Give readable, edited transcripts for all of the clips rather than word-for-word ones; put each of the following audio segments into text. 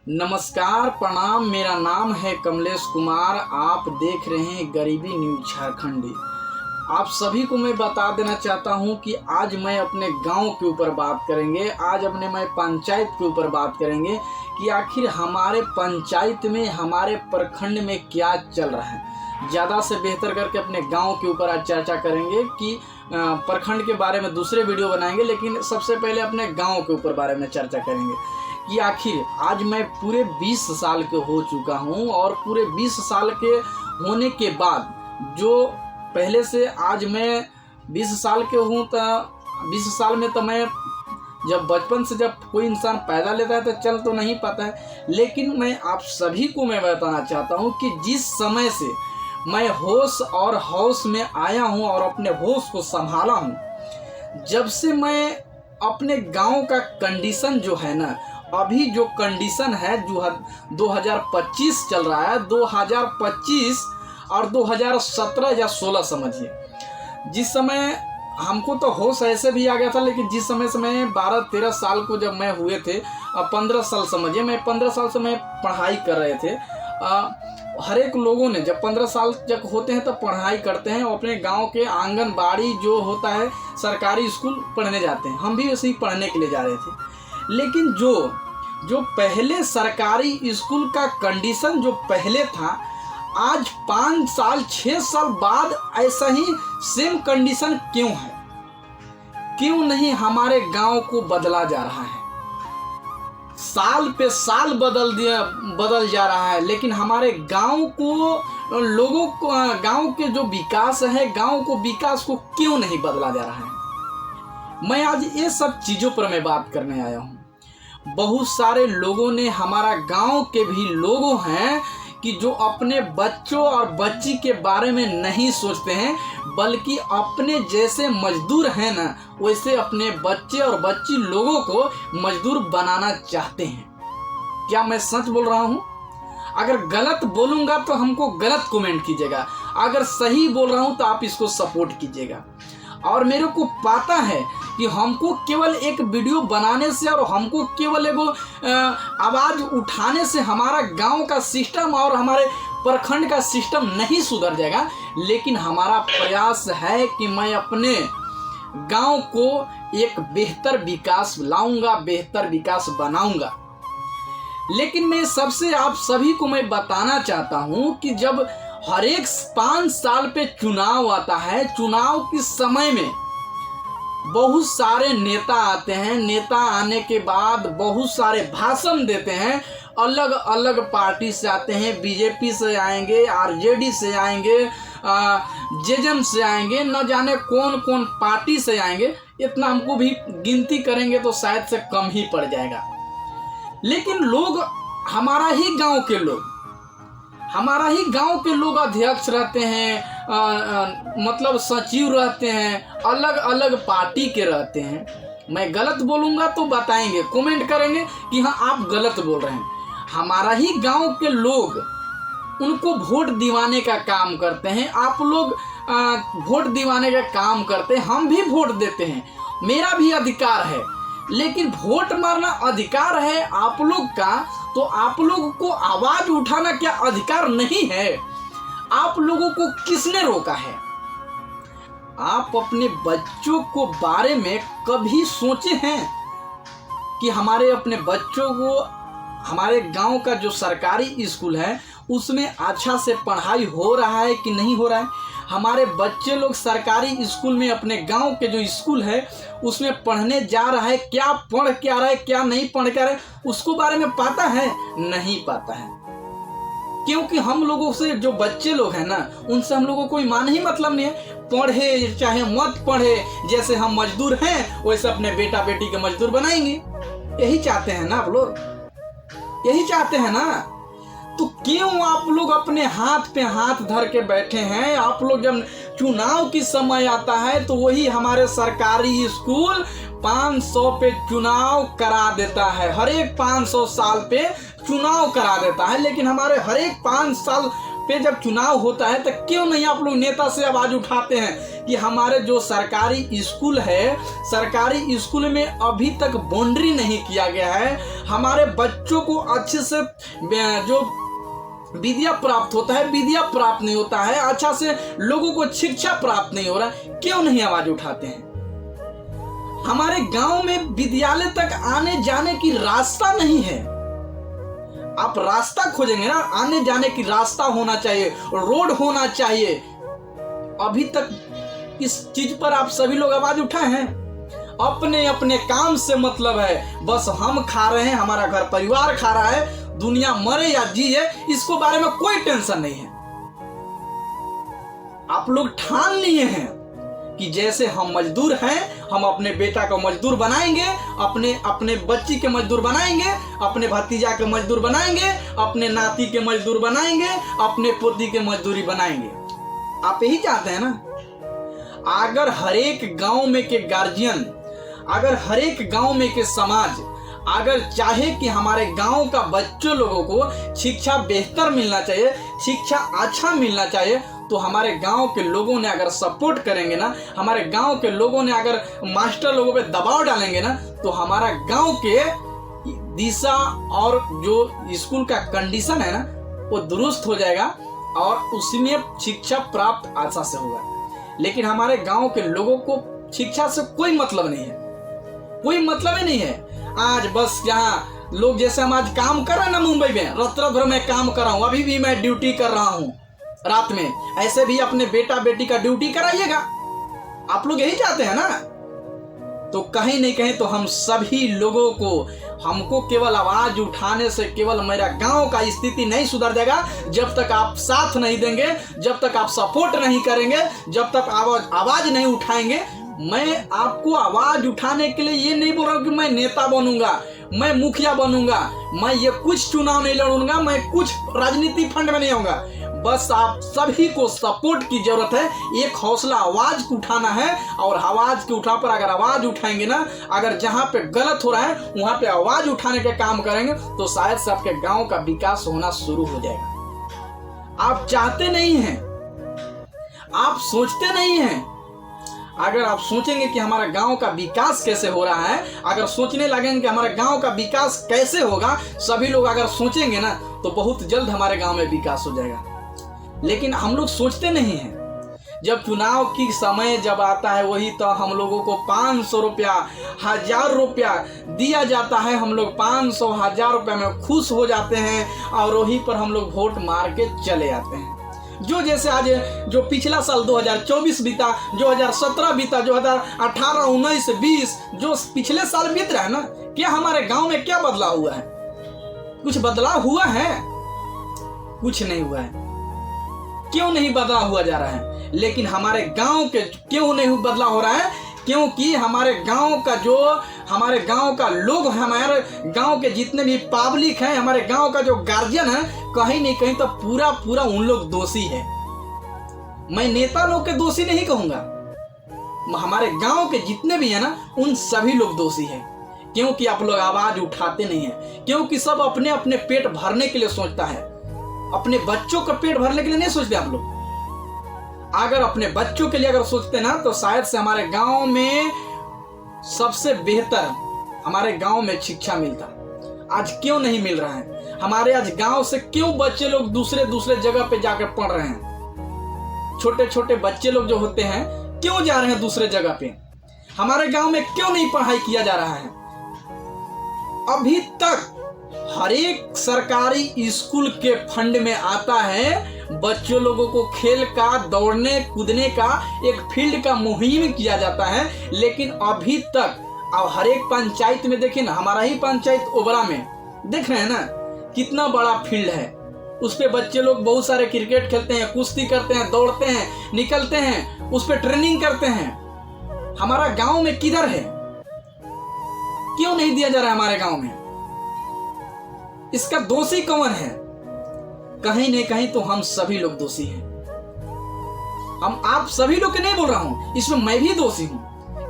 नमस्कार, प्रणाम। मेरा नाम है कमलेश कुमार। आप देख रहे हैं गरीबी न्यूज झारखंडी। आप सभी को मैं बता देना चाहता हूं कि आज मैं अपने गांव के ऊपर बात करेंगे। आज मैं पंचायत के ऊपर बात करेंगे कि आखिर हमारे पंचायत में, हमारे प्रखंड में क्या चल रहा है। ज़्यादा से बेहतर करके अपने गांव के ऊपर आज चर्चा करेंगे कि प्रखंड के बारे में दूसरे वीडियो बनाएंगे, लेकिन सबसे पहले अपने गांव के ऊपर बारे में चर्चा करेंगे कि आखिर आज मैं पूरे 20 साल के हो चुका हूं और पूरे 20 साल के होने के बाद जो पहले से आज मैं 20 साल के हूं तो 20 साल में तो मैं जब बचपन से जब कोई इंसान पैदा लेता है तो चल तो नहीं पाता है, लेकिन मैं आप सभी को मैं बताना चाहता हूं कि जिस समय से मैं होश और हौस में आया हूं और अपने होश को संभाला हूं, जब से मैं अपने गांव का कंडीशन जो है ना, अभी जो कंडीशन है जो 2025 चल रहा है, 2025 और 2017 या 16 समझिए, जिस समय हमको तो होश ऐसे भी आ गया था, लेकिन जिस समय से मैं 12-13 साल को जब मैं हुए थे, 15 साल समझिए, मैं 15 साल से मैं पढ़ाई कर रहे थे। हर एक लोगों ने जब 15 साल जब होते हैं तब पढ़ाई करते हैं और अपने गांव के आंगनबाड़ी जो होता है सरकारी स्कूल पढ़ने जाते हैं। हम भी वैसे ही पढ़ने के लिए जा रहे थे, लेकिन जो पहले सरकारी स्कूल का कंडीशन जो पहले था, आज 5 साल 6 साल बाद ऐसा ही सेम कंडीशन क्यों है? क्यों नहीं हमारे गांव को बदला जा रहा है? साल पे साल बदल जा रहा है, लेकिन हमारे गांव को, लोगों को, गांव के जो विकास है, गांव को विकास को क्यों नहीं बदला जा रहा है? मैं आज ये सब चीज़ों पर मैं बात करने आया हूँ। बहुत सारे लोगों ने, हमारा गांव के भी लोगों हैं कि जो अपने बच्चों और बच्ची के बारे में नहीं सोचते हैं, बल्कि अपने जैसे मजदूर हैं ना, वैसे अपने बच्चे और बच्ची लोगों को मजदूर बनाना चाहते हैं। क्या मैं सच बोल रहा हूँ? अगर गलत बोलूँगा तो हमको गलत कमेंट कीजिएगा, अगर सही बोल रहा हूँ तो आप इसको सपोर्ट कीजिएगा। और मेरे को पता है कि हमको केवल एक वीडियो बनाने से और हमको केवल एगो आवाज़ उठाने से हमारा गांव का सिस्टम और हमारे प्रखंड का सिस्टम नहीं सुधर जाएगा, लेकिन हमारा प्रयास है कि मैं अपने गांव को एक बेहतर विकास लाऊंगा, बेहतर विकास बनाऊंगा। लेकिन मैं सबसे आप सभी को मैं बताना चाहता हूं कि जब हर एक 5 साल पे चुनाव आता है, चुनाव के समय में बहुत सारे नेता आते हैं। नेता आने के बाद बहुत सारे भाषण देते हैं, अलग अलग पार्टी से आते हैं, बीजेपी से आएंगे, आरजेडी से आएंगे, जेजेएम से आएंगे, न जाने कौन कौन पार्टी से आएंगे। इतना हमको भी गिनती करेंगे तो शायद से कम ही पड़ जाएगा। लेकिन लोग, हमारा ही गांव के लोग अध्यक्ष रहते हैं, मतलब सचिव रहते हैं, अलग अलग पार्टी के रहते हैं। मैं गलत बोलूँगा तो बताएंगे, कमेंट करेंगे कि हाँ आप गलत बोल रहे हैं। हमारा ही गांव के लोग उनको वोट दिवाने का काम करते हैं। आप लोग वोट दिवाने का काम करते हैं, हम भी वोट देते हैं, मेरा भी अधिकार है। लेकिन वोट मारना अधिकार है आप लोग का, तो आप लोगों को आवाज उठाना क्या अधिकार नहीं है? आप लोगों को किसने रोका है? आप अपने बच्चों को बारे में कभी सोचे हैं कि हमारे अपने बच्चों को, हमारे गांव का जो सरकारी स्कूल है उसमें अच्छा से पढ़ाई हो रहा है कि नहीं हो रहा है? हमारे बच्चे लोग सरकारी स्कूल में, अपने गांव के जो स्कूल है उसमें पढ़ने जा रहा है, क्या पढ़ के आ रहा है, क्या नहीं पढ़ के आ रहा है, उसको बारे में पता है? नहीं पता है। क्योंकि हम लोगों से, जो बच्चे लोग हैं ना, उनसे हम लोगों को कोई मान ही मतलब नहीं है। पढ़े चाहे मत पढ़े, जैसे हम मजदूर हैं वैसे अपने बेटा बेटी के मजदूर बनाएंगे। यही चाहते हैं ना आप लोग, यही चाहते हैं ना? तो क्यों आप लोग अपने हाथ पे हाथ धर के बैठे हैं? आप लोग जब चुनाव की समय आता है तो वही हमारे सरकारी स्कूल 500 पे चुनाव करा देता है, हर एक 500 साल पे चुनाव करा देता है। लेकिन हमारे हर एक 5 साल पे जब चुनाव होता है तो क्यों नहीं आप लोग नेता से आवाज उठाते हैं कि हमारे जो सरकारी स्कूल है, सरकारी स्कूल में अभी तक बाउंड्री नहीं किया गया है, हमारे बच्चों को अच्छे से जो विद्या प्राप्त होता है विद्या प्राप्त नहीं होता है, अच्छा से लोगों को शिक्षा प्राप्त नहीं हो रहा, क्यों नहीं आवाज उठाते हैं? हमारे गांव में विद्यालय तक आने जाने की रास्ता नहीं है। आप रास्ता खोजेंगे ना, आने जाने की रास्ता होना चाहिए, रोड होना चाहिए। अभी तक इस चीज पर आप सभी लोग आवाज उठाए हैं? अपने अपने काम से मतलब है, बस हम खा रहे हैं, हमारा घर परिवार खा रहा है, दुनिया मरे या जिए इसको बारे में कोई टेंशन नहीं है। आप लोग ठान लिए हैं कि जैसे हम मजदूर हैं, हम अपने बेटा को मजदूर बनाएंगे, अपने बच्ची के मजदूर बनाएंगे, अपने भतीजा के मजदूर बनाएंगे, अपने नाती के मजदूर बनाएंगे, अपने पोती के मजदूरी बनाएंगे। आप यही चाहते हैं ना? अगर हर एक गांव में के गार्जियन, अगर हर एक गांव में के समाज अगर चाहे कि हमारे गांव का बच्चों लोगों को शिक्षा बेहतर मिलना चाहिए, शिक्षा अच्छा मिलना चाहिए, तो हमारे गांव के लोगों ने अगर सपोर्ट करेंगे ना, हमारे गांव के लोगों ने अगर मास्टर लोगों पे दबाव डालेंगे ना, तो हमारा गांव के दिशा और जो स्कूल का कंडीशन है ना वो दुरुस्त हो जाएगा और उसमें शिक्षा प्राप्त आशा से होगा। लेकिन हमारे गांव के लोगों को शिक्षा से कोई मतलब नहीं है, कोई मतलब ही नहीं है। आज बस यहाँ लोग जैसे हम आज काम कर रहे हैं ना, मुंबई में रात भर मैं काम कर रहा हूँ, अभी भी मैं ड्यूटी कर रहा हूँ रात में, ऐसे भी अपने बेटा बेटी का ड्यूटी कराइएगा। आप लोग यही चाहते हैं ना? तो कहीं नहीं कहीं तो हम सभी लोगों को, हमको केवल आवाज उठाने से केवल मेरा गांव का स्थिति नहीं सुधर जाएगा जब तक आप साथ नहीं देंगे, जब तक आप सपोर्ट नहीं करेंगे, जब तक आवाज नहीं उठाएंगे। मैं आपको आवाज उठाने के लिए ये नहीं बोल रहा हूं कि मैं नेता बनूंगा, मैं मुखिया बनूंगा, मैं ये कुछ चुनाव नहीं लड़ूंगा, मैं कुछ राजनीति फंड में नहीं आऊंगा। बस आप सभी को सपोर्ट की जरूरत है, एक हौसला आवाज उठाना है, और आवाज के उठा पर अगर आवाज उठाएंगे ना, अगर जहां पे गलत हो रहा है वहां पे आवाज उठाने के काम करेंगे तो शायद से आपके गांव का विकास होना शुरू हो जाएगा। आप चाहते नहीं हैं, आप सोचते नहीं हैं। अगर आप सोचेंगे कि हमारा गांव का विकास कैसे हो रहा है, अगर सोचने लगेंगे कि हमारे गांव का विकास कैसे होगा, सभी लोग अगर सोचेंगे ना तो बहुत जल्द हमारे गांव में विकास हो जाएगा। लेकिन हम लोग सोचते नहीं हैं। जब चुनाव की समय जब आता है वही तो हम लोगों को 500 रुपया, 1000 रुपया दिया जाता है, हम लोग 500 1000 रुपया में खुश हो जाते हैं और वही पर हम लोग वोट मार के चले आते हैं। जो जैसे आज जो पिछला साल 2024 बीता, 2017 बीता, 2018, 19, 20 जो पिछले साल बीत रहा है ना, क्या हमारे गांव में क्या बदलाव हुआ है? कुछ बदलाव हुआ है? कुछ नहीं हुआ है। क्यों नहीं बदलाव हुआ जा रहा है? लेकिन हमारे गांव के क्यों नहीं बदलाव हो रहा है? क्योंकि हमारे गांव का लोग, हमारे गांव के जितने भी पब्लिक हैं, हमारे गांव का जो गार्जियन है, कहीं नहीं कहीं तो पूरा उन लोग दोषी है। मैं नेता लोग के दोषी नहीं कहूंगा, हमारे गांव के जितने भी है ना उन सभी लोग दोषी है। क्योंकि आप लोग आवाज उठाते नहीं है, क्योंकि सब अपने अपने पेट भरने के लिए सोचता है, अपने बच्चों का पेट भरने के लिए नहीं सोचते। आप लोग अगर अपने बच्चों के लिए अगर सोचते ना तो शायद से हमारे गांव में सबसे बेहतर हमारे गांव में शिक्षा मिलता। आज क्यों नहीं मिल रहा है? हमारे आज गांव से क्यों बच्चे लोग दूसरे जगह पे जाकर पढ़ रहे हैं? छोटे छोटे बच्चे लोग जो होते हैं क्यों जा रहे हैं दूसरे जगह पे? हमारे गांव में क्यों नहीं पढ़ाई किया जा रहा है? अभी तक हर एक सरकारी स्कूल के फंड में आता है बच्चों लोगों को खेल का, दौड़ने कूदने का एक फील्ड का मुहिम किया जाता है। लेकिन अभी तक अब हर एक पंचायत में देखिए ना, हमारा ही पंचायत ओबरा में देख रहे हैं ना कितना बड़ा फील्ड है, उस पे बच्चे लोग बहुत सारे क्रिकेट खेलते हैं, कुश्ती करते हैं, दौड़ते हैं, निकलते हैं, उस पे ट्रेनिंग करते हैं। हमारा गांव में किधर है? क्यों नहीं दिया जा रहा है हमारे गांव में? इसका दोषी कौन है? कहीं नहीं कहीं तो हम सभी लोग दोषी हैं। हम आप सभी लोग के नहीं बोल रहा हूं, इसमें मैं भी दोषी हूं,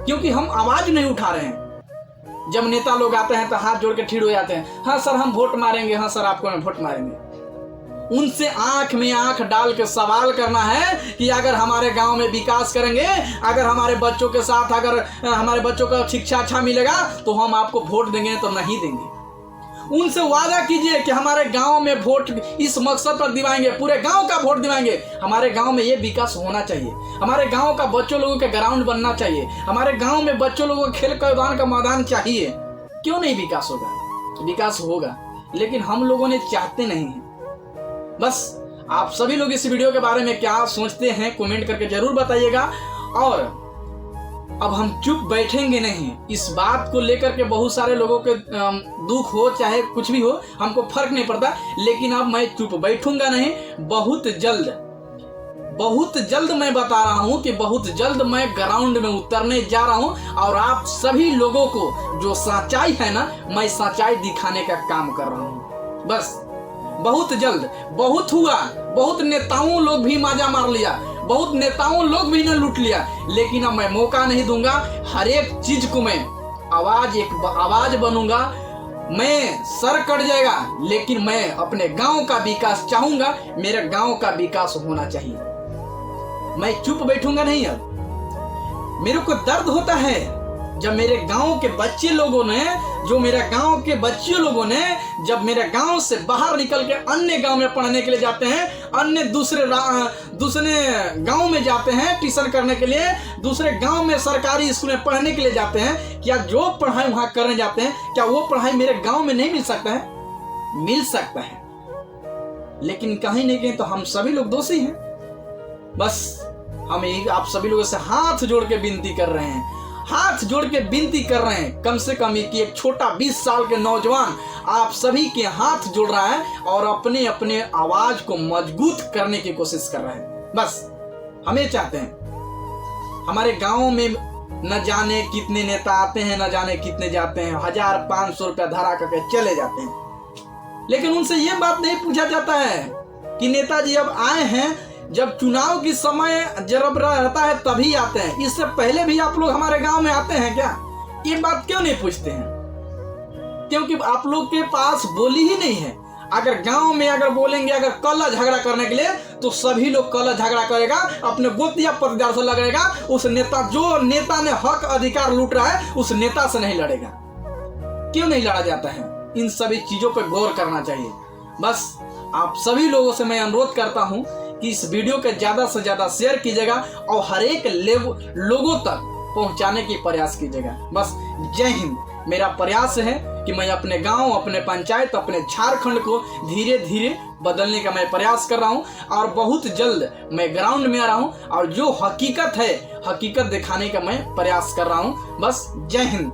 क्योंकि हम आवाज नहीं उठा रहे हैं। जब नेता लोग आते हैं तो हाथ जोड़ के ठीक हो जाते हैं, हाँ सर हम वोट मारेंगे, हाँ सर आपको हम वोट मारेंगे। उनसे आंख में आंख डाल के सवाल करना है कि अगर हमारे गांव में विकास करेंगे, अगर हमारे बच्चों के साथ, अगर हमारे बच्चों को शिक्षा अच्छा मिलेगा तो हम आपको वोट देंगे, तो नहीं देंगे। उनसे वादा कीजिए कि हमारे गांव में वोट इस मकसद पर दिवाएंगे, पूरे गांव का वोट दिवाएंगे, हमारे गांव में ये विकास होना चाहिए, हमारे गांव का बच्चों लोगों के ग्राउंड बनना चाहिए, हमारे गांव में बच्चों लोगों को खेल कूद का मैदान चाहिए। क्यों नहीं विकास होगा? विकास होगा, लेकिन हम लोगों ने चाहते नहीं हैं। बस आप सभी लोग इस वीडियो के बारे में क्या सोचते हैं कमेंट करके जरूर बताइएगा। और अब हम चुप बैठेंगे नहीं। इस बात को लेकर के बहुत सारे लोगों के दुख हो चाहे कुछ भी हो, हमको फर्क नहीं पड़ता, लेकिन अब मैं चुप बैठूंगा नहीं। बहुत जल्द मैं बता रहा हूं कि बहुत जल्द मैं ग्राउंड में उतरने जा रहा हूं और आप सभी लोगों को जो सच्चाई है ना, मैं सच्चाई दिखाने का काम कर रहा हूं। बस बहुत जल्द। बहुत हुआ, बहुत नेताओं लोग भी माजा मार लिया, बहुत नेताओं लोग भी ने लूट लिया, लेकिन अब मैं मौका नहीं दूंगा। हर एक चीज को मैं आवाज बनूंगा। मैं सर कट जाएगा, लेकिन मैं अपने गांव का विकास चाहूंगा। मेरे गांव का विकास होना चाहिए। मैं चुप बैठूंगा नहीं। अब मेरे को दर्द होता है जब मेरे गांव के बच्चे लोगों ने, जब मेरे गांव से बाहर निकल के अन्य गांव में पढ़ने के लिए जाते हैं, अन्य दूसरे गांव में जाते हैं ट्यूशन करने के लिए, दूसरे गांव में सरकारी स्कूल में पढ़ने के लिए जाते हैं। क्या जो पढ़ाई वहां करने जाते हैं, क्या वो पढ़ाई मेरे गांव में नहीं मिल सकता है? मिल सकता है, लेकिन कहीं नहीं कहीं तो हम सभी लोग दोषी हैं। बस हम आप सभी लोगों से हाथ जोड़ के विनती कर रहे हैं, कम से कम एक छोटा 20 साल के नौजवान आप सभी के हाथ जोड़ रहा है और अपने अपने आवाज को मजबूत करने की कोशिश कर रहा है। बस हम ये चाहते हैं। हमारे गांव में न जाने कितने नेता आते हैं, न जाने कितने जाते हैं, 1500 रुपया धरा करके चले जाते हैं, लेकिन उनसे ये बात नहीं पूछा जाता है कि नेताजी अब आए हैं, जब चुनाव की समय जब रहता है तभी आते हैं, इससे पहले भी आप लोग हमारे गांव में आते हैं क्या? ये बात क्यों नहीं पूछते हैं? क्योंकि आप लोग के पास बोली ही नहीं है। अगर गांव में अगर बोलेंगे, अगर कलह झगड़ा करने के लिए, तो सभी लोग कलह झगड़ा करेगा, अपने गोतिया पत्रदार से लड़ेगा। उस नेता, जो नेता ने हक अधिकार लूट रहा है, उस नेता से नहीं लड़ेगा। क्यों नहीं लड़ा जाता है? इन सभी चीजों पर गौर करना चाहिए। बस आप सभी लोगों से मैं अनुरोध करता हूं कि इस वीडियो के ज्यादा से ज्यादा शेयर कीजिएगा और हर एक लोगों तक पहुंचाने की प्रयास कीजिएगा। बस जय हिंद। मेरा प्रयास है कि मैं अपने गांव, अपने पंचायत, अपने झारखंड को धीरे धीरे बदलने का मैं प्रयास कर रहा हूं और बहुत जल्द मैं ग्राउंड में आ रहा हूं और जो हकीकत है, हकीकत दिखाने का मैं प्रयास कर रहा हूं। बस जय हिंद।